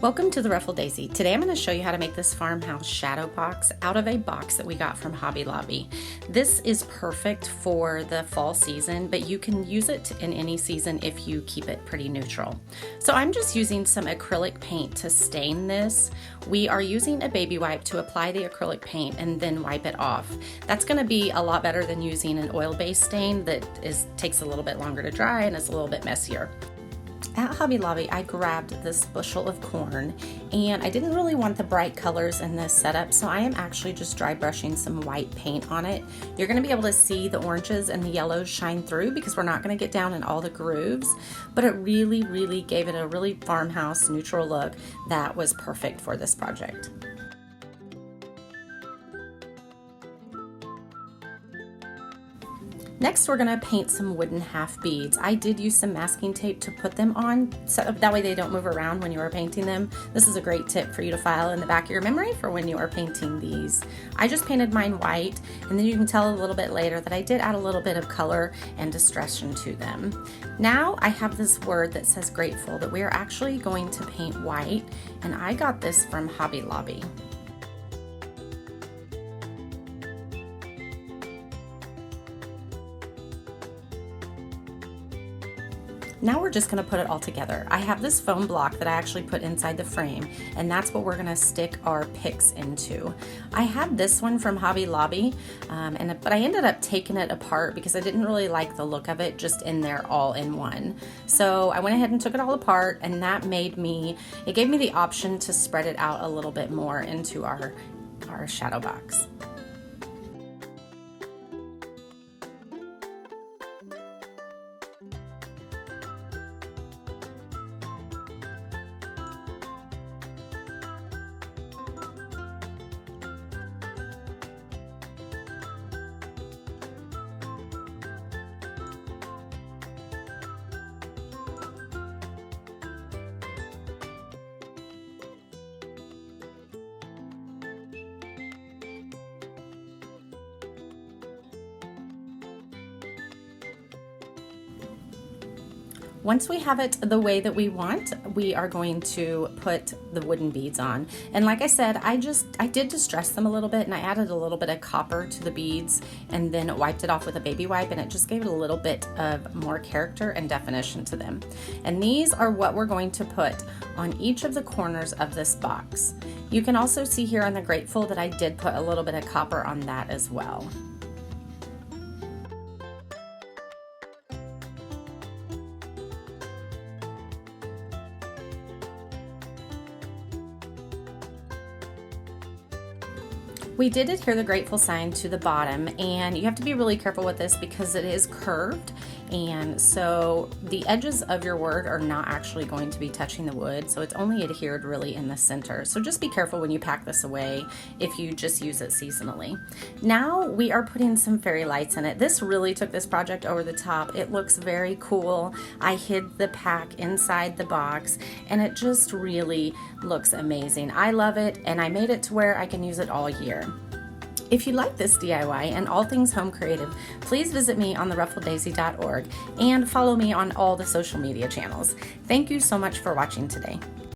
Welcome to the Ruffled Daisy. Today I'm going to show you how to make this Farmhouse Shadow Box out of a box that we got from Hobby Lobby. This is perfect for the fall season, but you can use it in any season if you keep it pretty neutral. So I'm just using some acrylic paint to stain this. We are using a baby wipe to apply the acrylic paint and then wipe it off. That's going to be a lot better than using an oil-based stain that takes a little bit longer to dry and is a little bit messier. At Hobby Lobby, I grabbed this bushel of corn, and I didn't really want the bright colors in this setup, so I am actually just dry brushing some white paint on it. You're going to be able to see the oranges and the yellows shine through because we're not going to get down in all the grooves, but it really gave it a really farmhouse neutral look that was perfect for this project. Next, we're going to paint some wooden half beads. I did use some masking tape to put them on, so that way they don't move around when you are painting them. This is a great tip for you to file in the back of your memory for when you are painting these. I just painted mine white, and then you can tell a little bit later that I did add a little bit of color and distortion to them. Now I have this word that says grateful that we are actually going to paint white, and I got this from Hobby Lobby. Now we're just going to put it all together. I have this foam block that I actually put inside the frame, and that's what we're going to stick our picks into. I had this one from Hobby Lobby, but I ended up taking it apart because I didn't really like the look of it just in there all in one. So I went ahead and took it all apart, and that gave me the option to spread it out a little bit more into our shadow box. Once we have it the way that we want, we are going to put the wooden beads on. And like I said, I did distress them a little bit, and I added a little bit of copper to the beads and then wiped it off with a baby wipe, and it just gave it a little bit of more character and definition to them. And these are what we're going to put on each of the corners of this box. You can also see here on the grateful that I did put a little bit of copper on that as well. We did adhere the grateful sign to the bottom, and you have to be really careful with this because it is curved, and so the edges of your word are not actually going to be touching the wood, so it's only adhered really in the center. So just be careful when you pack this away if you just use it seasonally. Now we are putting some fairy lights in it. This really took this project over the top. It looks very cool. I hid the pack inside the box, and it just really looks amazing. I love it, and I made it to where I can use it all year. If you like this DIY and all things home creative, please visit me on theruffleddaisy.org and follow me on all the social media channels. Thank you so much for watching today.